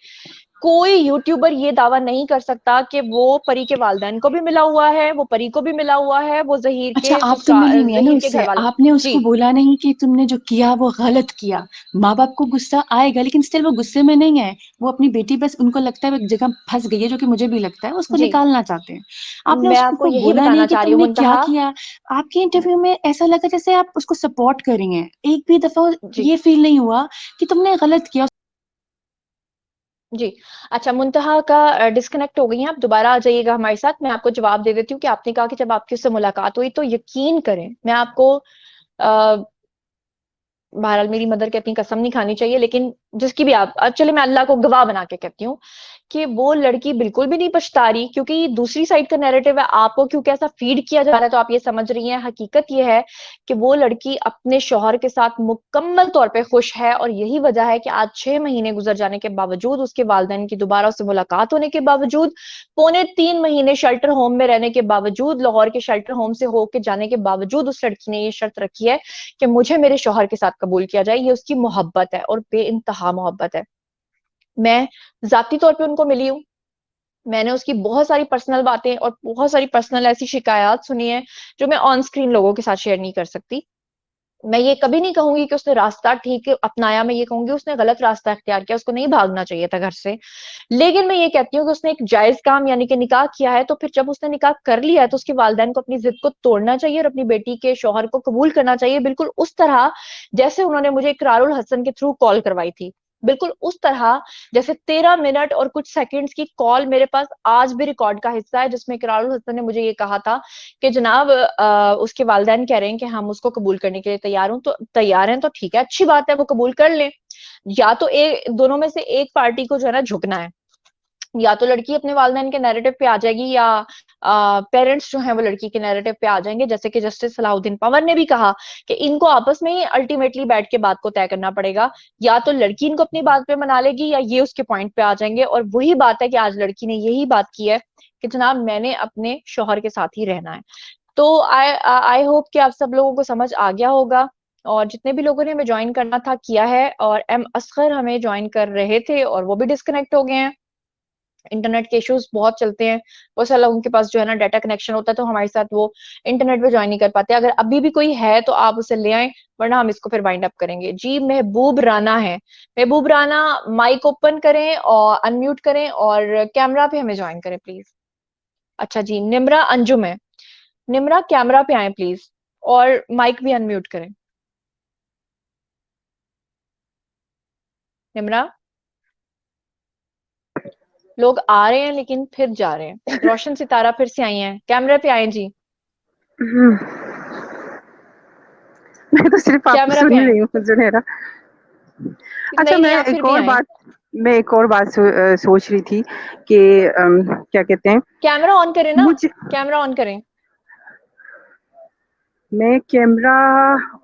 कोई यूट्यूबर ये दावा नहीं कर सकता कि वो परी के वालिदैन को भी मिला हुआ है, वो परी को भी मिला हुआ है, वो जहीर अच्छा, के आप तो मिली ससुराल, नहीं है ना जहीर के उससे, घर वालों। आपने जी, उसको बोला नहीं कि तुमने जो किया वो गलत किया। माँ बाप को गुस्सा आएगा, लेकिन स्टिल वो गुस्से में नहीं है। वो अपनी बेटी, बस उनको लगता है वो एक जगह फंस गई है, जो कि मुझे भी लगता है, उसको जी, निकालना चाहते हैं। आपने मैं आपको उसको यही बोला नहीं बताना कि चाह रही हूँ तुमने क्या मुंतहा। किया। आपके इंटरव्यू में ऐसा लगा जैसे आप उसको सपोर्ट कर रही हैं। एक भी दफा जी, ये फील नहीं हुआ कि तुमने गलत किया। जी। अच्छा, मुंतहा का डिस्कनेक्ट हो गई हैं, आप दोबारा आ जाइएगा हमारे साथ। मैं आपको जवाब दे देती हूँ कि आपने कहा कि जब आपकी उससे मुलाकात हुई तो यकीन करें, मैं आपको बहरहाल मेरी मदर की अपनी कसम नहीं खानी चाहिए, लेकिन जिसकी भी आप अब चले मैं अल्लाह को गवाह बना के कहती हूँ कि वो लड़की बिल्कुल भी नहीं पछता रही, क्योंकि दूसरी साइड का नैरेटिव है, आपको क्योंकि ऐसा फीड किया जा रहा है तो आप ये समझ रही हैं। हकीकत ये है कि वो लड़की अपने शौहर के साथ मुकम्मल तौर पे खुश है, और यही वजह है कि आज 6 महीने गुजर जाने के बावजूद, उसके वालिदैन की दोबारा उससे मुलाकात होने के बावजूद, 2.25 महीने शेल्टर होम में रहने के बावजूद, लाहौर के शेल्टर होम से होके जाने के बावजूद, उस लड़की ने ये शर्त रखी है कि मुझे मेरे शौहर के साथ कबूल किया जाए। ये उसकी मोहब्बत है और बेइंतहा मोहब्बत है। मैं जाती तौर पे उनको मिली हूँ, मैंने उसकी बहुत सारी पर्सनल बातें और बहुत सारी पर्सनल ऐसी शिकायत सुनी है जो मैं ऑन स्क्रीन लोगों के साथ शेयर नहीं कर सकती। मैं ये कभी नहीं कहूंगी कि उसने रास्ता ठीक अपनाया, मैं ये कहूंगी उसने गलत रास्ता इख्तियार किया, उसको नहीं भागना चाहिए था घर से। लेकिन मैं ये कहती हूँ कि उसने एक जायज काम यानी कि निकाह किया है, तो फिर जब उसने निकाह कर लिया है तो उसके वालिदैन को अपनी जिद को तोड़ना चाहिए और अपनी बेटी के शौहर को कबूल करना चाहिए, बिल्कुल उस तरह जैसे उन्होंने मुझे इकरारुल हसन के थ्रू कॉल करवाई थी। बिल्कुल उस तरह जैसे 13 मिनट और कुछ सेकंड्स की कॉल मेरे पास आज भी रिकॉर्ड का हिस्सा है, जिसमें इकरारुल हसन ने मुझे ये कहा था कि जनाब उसके वालिदैन कह रहे हैं कि हम उसको कबूल करने के लिए तैयार हैं, तो ठीक है, अच्छी बात है, वो कबूल कर लें। या तो एक दोनों में से एक पार्टी को जो है ना झुकना है, या तो लड़की अपने वालिदैन के नैरेटिव पे आ जाएगी, या पेरेंट्स जो हैं वो लड़की के नैरेटिव पे आ जाएंगे। जैसे कि जस्टिस सलाउद्दीन पंवर ने भी कहा कि इनको आपस में ही अल्टीमेटली बैठ के बात को तय करना पड़ेगा, या तो लड़की इनको अपनी बात पे मना लेगी या ये उसके पॉइंट पे आ जाएंगे। और वही बात है कि आज लड़की ने यही बात की है कि जनाब मैंने अपने शौहर के साथ ही रहना है। तो आई होप कि आप सब लोगों को समझ आ गया होगा, और जितने भी लोगों ने हमें ज्वाइन करना था किया है, और एम असगर हमें ज्वाइन कर रहे थे और वो भी डिस्कनेक्ट हो गए हैं। इंटरनेट के इश्यूज बहुत चलते हैं, वो साला उनके पास जो है ना डाटा कनेक्शन होता है तो हमारे साथ वो इंटरनेट पे ज्वाइन नहीं कर पाते। अगर अभी भी कोई है तो आप उसे ले आए, वरना हम इसको फिर वाइंड अप करेंगे। जी, महबूब राना है। महबूब राना, माइक ओपन करें और अनम्यूट करें और कैमरा पे हमें ज्वाइन करें प्लीज। अच्छा जी, निम्रा अंजुम है। निम्रा कैमरा पे आए प्लीज, और माइक भी अनम्यूट करें। निम्रा, लोग आ रहे हैं लेकिन फिर जा रहे हैं। रोशन सितारा फिर से आई हैं, कैमरे पे आए जी। मैं तो सिर्फ आपको कैमरा पे सुन आए, रही हूँ जुनेरा। अच्छा, नहीं नहीं आप फिर भी आए। मैं एक और बात सोच रही थी कि क्या कहते हैं, कैमरा ऑन करें ना, मुझे कैमरा ऑन करें। मैं कैमरा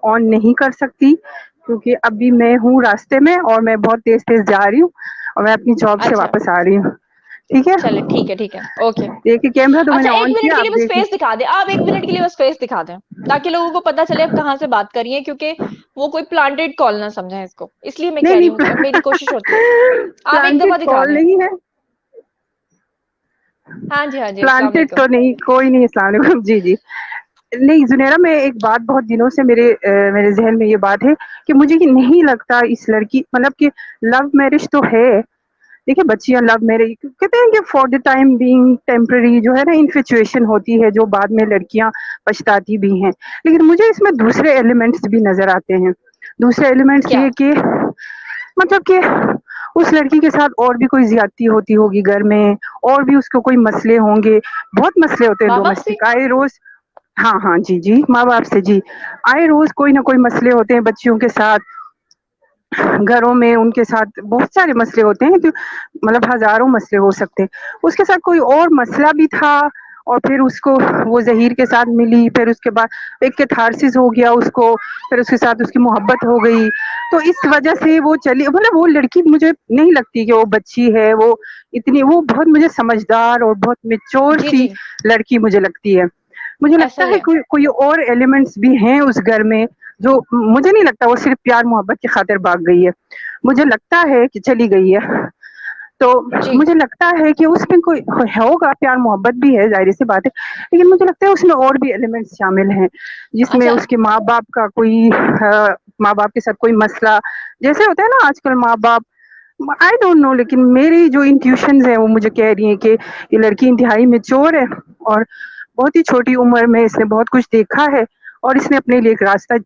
ऑन नहीं कर सकती क्योंकि अभी मैं हूँ रास्ते में और मैं बहुत तेज तेज जा रही हूँ और मैं अपनी जॉब से अच्छा, वापस आ रही हूँ। ठीक है, चले ठीक है, ओके। देखिए कैमरा तो मैंने अच्छा, एक ऑन मिनट किया, के आप लिए बस देखिए। फेस दिखा दें, आप 1 मिनट के लिए बस फेस दिखा दें, ताकि लोगों को पता चले आप कहाँ से बात कर रही हैं, क्योंकि वो कोई प्लांटेड कॉल ना समझे इसको, इसलिए मैं नहीं कह रही नहीं, हूँ, मेरी कोशिश होती है। आप एक दफा प्लांटेड दिखा कॉल दें। नहीं है, हाँ जी, अस्सलाम प्लांटेड वालेकुम। तो नहीं, कोई नहीं, अस्सलाम वालेकुम। जी जी। नहीं जुनेरा, मैं एक बात बहुत दिनों से मेरे जहन में ये बात है कि मुझे ये नहीं लगता इस लड़की, मतलब कि लव मैरिज तो है। देखिए बच्चियां लव मैरिज कहते हैं कि for the time being temporary जो है ना, इन्फेचुएशन होती है जो बाद में लड़कियां पछताती भी हैं। लेकिन मुझे इसमें दूसरे एलिमेंट्स भी नजर आते हैं। दूसरे एलिमेंट्स क्या? ये कि मतलब कि उस लड़की के साथ और भी कोई ज्यादती होती होगी घर में, और भी उसको कोई मसले होंगे। बहुत मसले होते हैं माँ बाप से? डोमेस्टिक, आए रोज। हाँ हाँ, जी जी, माँ बाप से जी। आए रोज कोई ना कोई मसले होते हैं बच्चियों के साथ, घरों में उनके साथ बहुत सारे मसले होते हैं, जो मतलब हजारों मसले हो सकते हैं। उसके साथ कोई और मसला भी था और फिर उसको वो जहीर के साथ मिली, फिर उसके बाद एक कैथारसिस हो गया उसको, फिर उसके साथ उसकी मोहब्बत हो गई। तो इस वजह से वो चली, मतलब वो लड़की मुझे नहीं लगती कि वो बच्ची है, वो इतनी, वो बहुत मुझे समझदार और बहुत मेच्योर जी सी जी, लड़की मुझे लगती है। मुझे ऐसा लगता ही है है। कोई और एलिमेंट्स भी हैं उस घर में, जो मुझे नहीं लगता वो सिर्फ प्यार मोहब्बत की खातिर भाग गई है। मुझे लगता है कि चली गई है, तो जी, मुझे लगता है कि उसमें कोई होगा, प्यार मोहब्बत भी है, जाहिर सी बात है, लेकिन मुझे लगता है उसमें और भी एलिमेंट्स शामिल हैं, जिसमें अच्छा, उसके माँ बाप का कोई माँ बाप के साथ कोई मसला, जैसे होता है ना आजकल माँ बाप, आई डोंट नो, लेकिन मेरी जो इंट्यूशंस है वो मुझे कह रही है कि ये लड़की इंतहाई मेच्योर है और बहुत ही छोटी उम्र में इसने बहुत कुछ देखा है और इसने अपने लिए एक रास्ता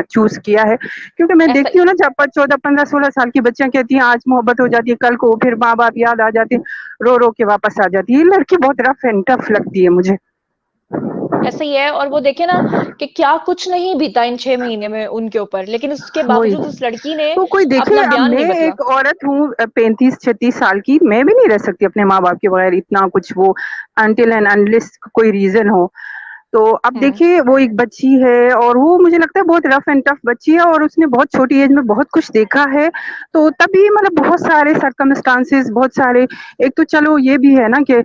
चूज किया है। क्योंकि मैं ऐसा देखती हूँ ना, जब 14, 15, 16 साल की बच्चियां कहती हैं आज मोहब्बत हो जाती है, कल को फिर माँ बाप याद आ जाते हैं, रो रो के वापस आ जाती है। ये लड़की बहुत रफ एंड टफ लगती है मुझे। ऐसा ही है। और वो देखे ना कि क्या कुछ नहीं बीता इन 6 महीने में उनके ऊपर, लेकिन उसके वही बावजूद उस लड़की ने तो कोई देखे, अपना अब बयान मैं नहीं बदला। एक औरत हूँ 35-36 साल की, मैं भी नहीं रह सकती अपने माँ बाप के बगैर इतना कुछ, वो अनटिल एंड अनलेस कोई रीजन हो। तो अब हम्म। देखिए वो एक बच्ची है और वो मुझे लगता है बहुत रफ एंड टफ बच्ची है और उसने बहुत छोटी एज में बहुत कुछ देखा है। तो तभी मतलब बहुत सारे सर्कमस्टांसेस, बहुत सारे, एक तो चलो ये भी है ना कि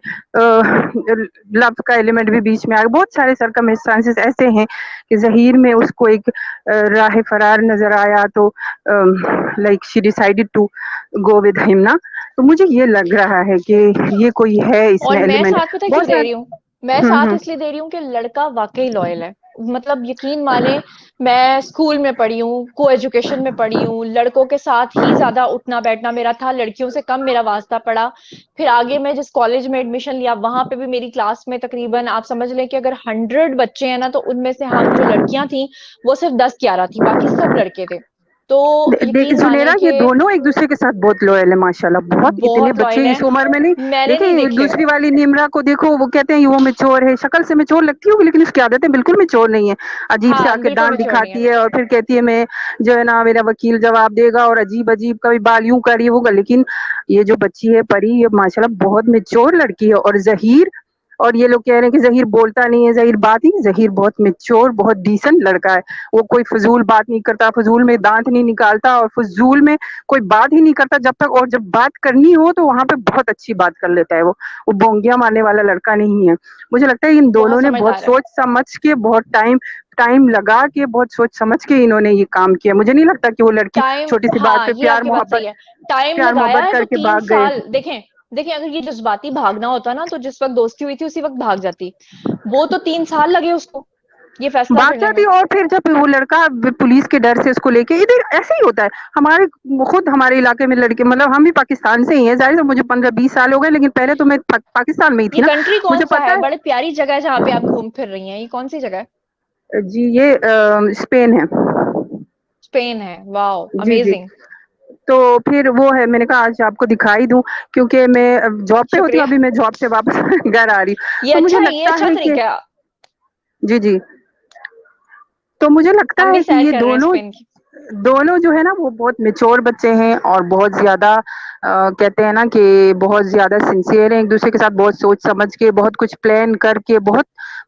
लव का एलिमेंट भी बीच में आ गया। बहुत सारे सर्कमस्टांसेस ऐसे हैं कि जहीर में उसको एक राह फरार नजर आया, तो like she decided to go with him ना। तो मुझे ये लग रहा है कि ये कोई है और इसमें मैं एलिमेंट। साथ पता है क्यों बहुत दे सारे। रही हूँ? मैं साथ इसलिए दे रही हूँ कि लड़का वाकई लॉयल है। मतलब यकीन माने, मैं स्कूल में पढ़ी हूँ, को एजुकेशन में पढ़ी हूँ, लड़कों के साथ ही ज्यादा उठना बैठना मेरा था, लड़कियों से कम मेरा वास्ता पड़ा। फिर आगे मैं जिस कॉलेज में एडमिशन लिया वहां पे भी मेरी क्लास में तकरीबन आप समझ लें कि अगर 100 बच्चे हैं ना, तो उनमें से हम जो लड़कियां थी वो सिर्फ 10-11 थी, बाकी सब लड़के थे। तो यकीन जुनेरा, माने ये कि दोनों एक दूसरे के साथ बहुत लॉयल है माशाल्लाह। बहुत, इतने बहुत बच्चे लॉयल है। इस उम्र में नहीं मैंने देखे। नहीं देखे। दूसरी वाली निमरा को देखो, वो कहते हैं वो मेच्योर है, शक्ल से मेच्योर लगती होगी लेकिन उसकी आदतें बिल्कुल मेच्योर नहीं है। अजीब से हाँ, आके बिल्कुल दांत मैच्योर नहीं दिखाती है। है और फिर कहती है मैं जो है ना मेरा वकील जवाब देगा, और अजीब अजीब कभी बाल यूं करी वो। लेकिन ये जो बच्ची है परी, ये माशाल्लाह बहुत मेच्योर लड़की है। और जहीर, और ये लोग कह रहे हैं कि जहीर बोलता नहीं है, जहीर बात नहीं, जहीर बहुत मेच्योर, बहुत डिसेंट लड़का है। वो कोई फजूल बात नहीं करता, फजूल में दांत नहीं निकालता और फजूल में कोई बात ही नहीं करता जब तक, और जब बात करनी हो तो वहां पे बहुत अच्छी बात कर लेता है वो बोंगिया मारने वाला लड़का नहीं है। मुझे लगता है इन दोनों बहुत ने बहुत समझदार है। सोच समझ के, बहुत टाइम टाइम लगा के, बहुत सोच समझ के इन्होंने ये काम किया। मुझे नहीं लगता कि वो लड़की टाइम, छोटी सी बात हाँ, पे ये आपकी बात सही है। टाइम प्यार लगाया मोहब्बत है तो करके तीन भाग गए। साल देखें। देखें, अगर ये जज्बाती भागना होता ना, तो जिस वक्त दोस्ती हुई थी उसी वक्त भाग जाती। वो तो 3 साल लगे उसको ये फैसला भाग करने में। जाती। और फिर जब वो लड़का पुलिस के डर से उसको लेके, इधर ऐसे ही होता है हमारे, खुद हमारे इलाके में लड़के, मतलब हम भी पाकिस्तान से ही हैं, जाहिर है मुझे 15-20 साल हो गए, लेकिन पहले तो मैं पाकिस्तान में ही थी ये ना। कंट्री कौन मुझे सा पता है? बड़ी प्यारी जगह है जहाँ पे आप घूम फिर रही हैं, ये कौन सी जगह है? है जी, ये स्पेन है। स्पेन है? वाओ, जी जी। अमेजिंग। तो फिर वो है, मैंने कहा आज आपको दिखाई दूं, क्योंकि मैं जॉब पे होती हूँ, शुक्रिया। अभी मैं जॉब से वापस घर आ रही हूँ। ये तो मुझे अच्छा है, ये लगता अच्छा है कि, तरीका है। जी जी, तो मुझे लगता हम भी है कि सैर ये कर रहे हैं दोनों स्पेन की। दोनों जो है ना वो बहुत मेच्योर बच्चे हैं और बहुत ज्यादा कहते हैं ना कि बहुत ज्यादा सिंसियर हैं एक दूसरे के साथ, बहुत सोच समझ के, बहुत कुछ प्लान करके, बहुत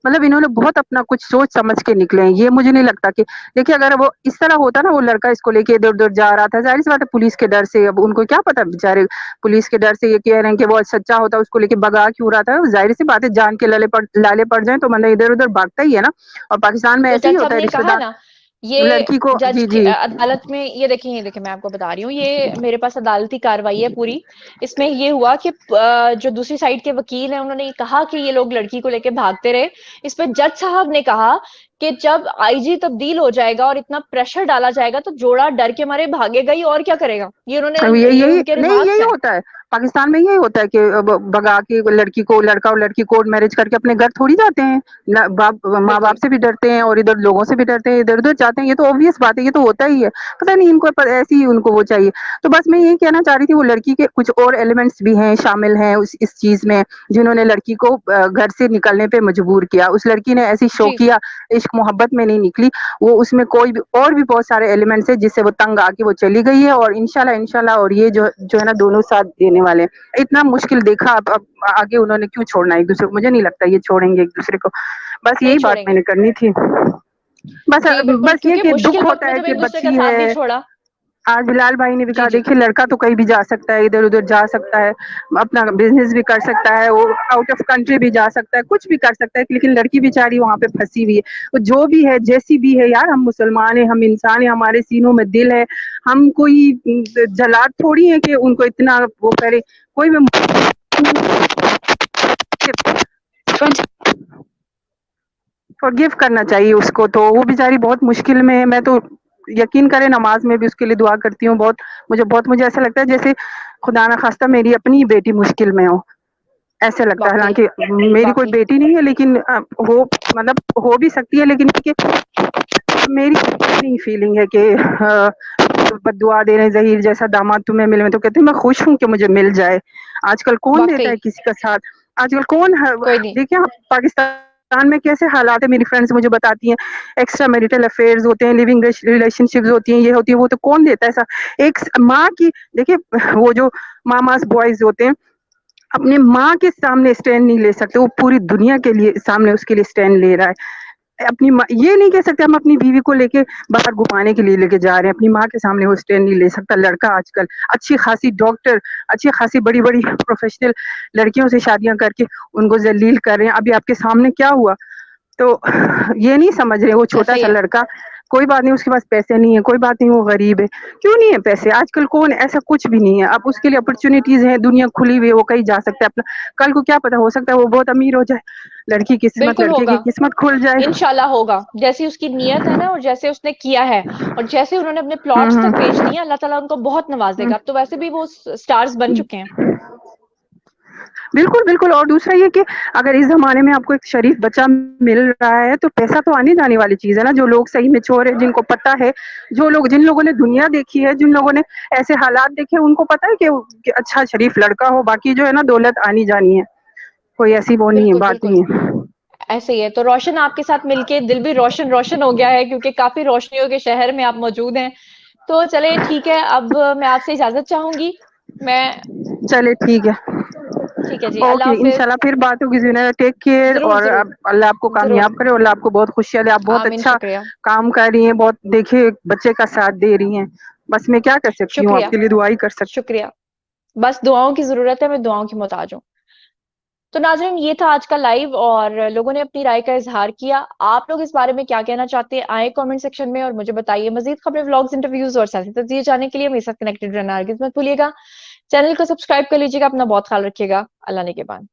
मतलब इन्होंने बहुत अपना कुछ सोच समझ के निकले हैं। ये मुझे नहीं लगता कि, देखिए अगर वो इस तरह होता ना, वो लड़का इसको लेके इधर उधर जा रहा था, जाहिर सी बात है पुलिस के डर से, अब उनको क्या पता बेचारे, पुलिस के डर से ये कह रहे हैं कि वो सच्चा होता उसको लेके भगा क्यों रहा था, जाहिर सी बात है जान के लाले पड़ जाए तो मतलब इधर उधर भागता ही है ना। और पाकिस्तान में तो ऐसे ही जज साहब होता है, ने कहा रिश्तेदार ना, ये लड़की को, जज जी के जी, अदालत में, ये देखिए मैं आपको बता रही हूँ, ये मेरे पास अदालती कार्रवाई है पूरी। इसमें ये हुआ कि जो दूसरी साइड के वकील हैं उन्होंने ये कहा कि ये लोग लड़की को लेके भागते रहे। इस पे जज साहब ने कहा कि जब आईजी तब्दील हो जाएगा और इतना प्रेशर डाला जाएगा तो जोड़ा डर के मारे भागेगा ही, और क्या करेगा। ये उन्होंने, अब ये ये यही उनके नहीं, रिमार्क्स यही हैं। होता है पाकिस्तान में, यही होता है कि भगा के लड़की को, लड़का और लड़की कोर्ट मैरिज करके अपने घर थोड़ी जाते हैं। माँ बाप बिल्कुल। से भी डरते हैं और इधर लोगों से भी डरते हैं, इधर उधर जाते हैं। ये तो ऑब्वियस बात है, ये तो होता ही है। पता नहीं इनको ऐसी ही उनको वो चाहिए। तो बस मैं यही कहना चाह रही थी, वो लड़की के कुछ और एलिमेंट्स भी हैं, शामिल हैं इस चीज में, जिन्होंने लड़की को घर से निकलने पे मजबूर किया। उस लड़की ने ऐसी जी। शौकिया इश्क मोहब्बत में नहीं निकली, वो उसमें कोई भी और भी बहुत सारे एलिमेंट्स है जिससे वो तंग आके वो चली गई है। और इंशाल्लाह इंशाल्लाह, और ये जो है ना दोनों साथ देने वाले हैं। इतना मुश्किल देखा, अब आगे उन्होंने क्यों छोड़ना एक दूसरे को, मुझे नहीं लगता ये छोड़ेंगे एक दूसरे को। बस नहीं यही बात छोड़ेंगे। मैंने करनी थी। बस जी बिल्कुल, ये क्योंकि कि दुख मुश्किल वक्त होता में है तुम कि एक दूसरे का बच्ची साथ नहीं है। छोड़ा। आज बिलाल भाई ने भी जी कहा, जी। देखिए लड़का तो कहीं भी जा सकता है, इधर उधर जा सकता है, अपना बिजनेस भी कर सकता है, वो आउट ऑफ कंट्री भी जा सकता है, कुछ भी कर सकता है, लेकिन लड़की बेचारी वहां पे फंसी हुई है। वो जो भी है, जैसी भी है यार, हम मुसलमान हैं, हम इंसान हैं, हमारे सीनों में दिल है। हम कोई जलाद थोड़ी है कि उनको इतना वो करे। कोई भी फॉरगिव करना चाहिए उसको। तो वो बेचारी बहुत मुश्किल में है। मैं तो यकीन करें नमाज में भी उसके लिए दुआ करती हूँ बहुत। मुझे ऐसा लगता है जैसे खुदा ना खास्ता मेरी अपनी बेटी मुश्किल में हो, ऐसे लगता है। वाकई हालांकि मेरी कोई वाकई बेटी नहीं है, लेकिन हो मतलब हो भी सकती है, लेकिन मेरी नहीं फीलिंग है कि बद्दुआ दे रहे जहीर जैसा दामाद तुम्हें मिले। मैं तो कहती हूँ मैं खुश हूँ कि मुझे मिल जाए। आजकल कौन देता वाकई है किसी का साथ? आजकल कौन कोई नहीं। देखिए पाकिस्तान में कैसे हालात है, मेरी फ्रेंड्स मुझे बताती हैं। एक्स्ट्रा मैरिटल अफेयर्स होते हैं, लिविंग रिलेशनशिप्स होती हैं, ये होती है वो, तो कौन देता है ऐसा? एक माँ की देखिए, वो जो मामास बॉयज होते हैं अपने माँ के सामने स्टैंड नहीं ले सकते, वो पूरी दुनिया के लिए सामने उसके लिए स्टैंड ले रहा है। अपनी माँ ये नहीं कह सकते हम अपनी बीवी को लेके बाहर घुमाने के लिए लेके जा रहे हैं, अपनी माँ के सामने वो स्टैंड नहीं ले सकता लड़का। आजकल अच्छी खासी डॉक्टर, अच्छी खासी बड़ी बड़ी प्रोफेशनल लड़कियों से शादियां करके उनको जलील कर रहे हैं। अभी आपके सामने क्या हुआ? तो ये नहीं समझ रहे, वो छोटा ऐसा ही सा है। लड़का, कोई बात नहीं उसके पास पैसे नहीं है, कोई बात नहीं वो गरीब है। क्यों नहीं है पैसे? आजकल कौन, ऐसा कुछ भी नहीं है। अब उसके लिए अपॉर्चुनिटीज है, दुनिया खुली हुई है, वो कहीं जा सकता है अपना। कल को क्या पता, हो सकता है वो बहुत अमीर हो जाए, लड़की किस्मत, बिल्कुल लड़के की होगा, किस्मत खुल जाए। इंशाल्लाह होगा। जैसी उसकी नीयत है ना, और जैसे उसने किया है, और जैसे उन्होंने अपने प्लॉट्स तक बेच हम्म दिए, अल्लाह ताला उनको बहुत नवाजेगा। हम्म, अब तो वैसे भी वो स्टार्स बन चुके हैं। बिल्कुल बिल्कुल। और दूसरा ये कि अगर इस जमाने में आपको एक शरीफ बच्चा मिल रहा है तो पैसा तो आने जाने वाली चीज है ना। जो लोग सही मेच्योर है, जिनको पता है, जिन लोगों ने दुनिया देखी है, जिन लोगों ने ऐसे हालात देखे, उनको पता है कि अच्छा शरीफ लड़का हो, बाकी जो है ना दौलत आनी जानी है, कोई ऐसी वो नहीं है, बिल्कुल बात बिल्कुल, नहीं है। ऐसे ही है। तो रोशन, आपके साथ मिलके दिल भी रोशन रोशन हो गया है, क्योंकि काफी रोशनियों के शहर में आप मौजूद हैं। तो चले ठीक है, अब मैं आपसे इजाजत चाहूंगी। मैं चले ठीक है, ठीक है जी, अल्लाह ओके, हाफिज। इंशाल्लाह फिर बात होगी जुनैदा, टेक केयर। जरूर और जरूर अब अल्लाह आपको जरूर। कामयाब करे, और अल्लाह आपको बहुत खुशियां दे। आप बहुत आमीन, अच्छा शुक्रिया। काम कर रही हैं, बहुत देखिए बच्चे का साथ दे रही हैं। बस मैं क्या कर सकती हूँ, शुक्रिया आपके लिए दुआ ही कर सकती शुक्रिया। बस दुआओं की जरूरत है, मैं दुआओं की मोहताज हूँ। तो नाज़रीन, ये था आज का लाइव, और लोगों ने अपनी राय का इजहार किया। आप लोग इस बारे में क्या कहना चाहते हैं, आए कमेंट सेक्शन में और मुझे बताइए। मजीद खबरें, व्लॉग्स, इंटरव्यूज और साथ ही जाने के लिए मेरे साथ कनेक्टेड रहना हरगिज़ मत भूलिएगा। चैनल को सब्सक्राइब कर लीजिएगा। अपना बहुत ख्याल रखिएगा। अल्लाह ने के बाद।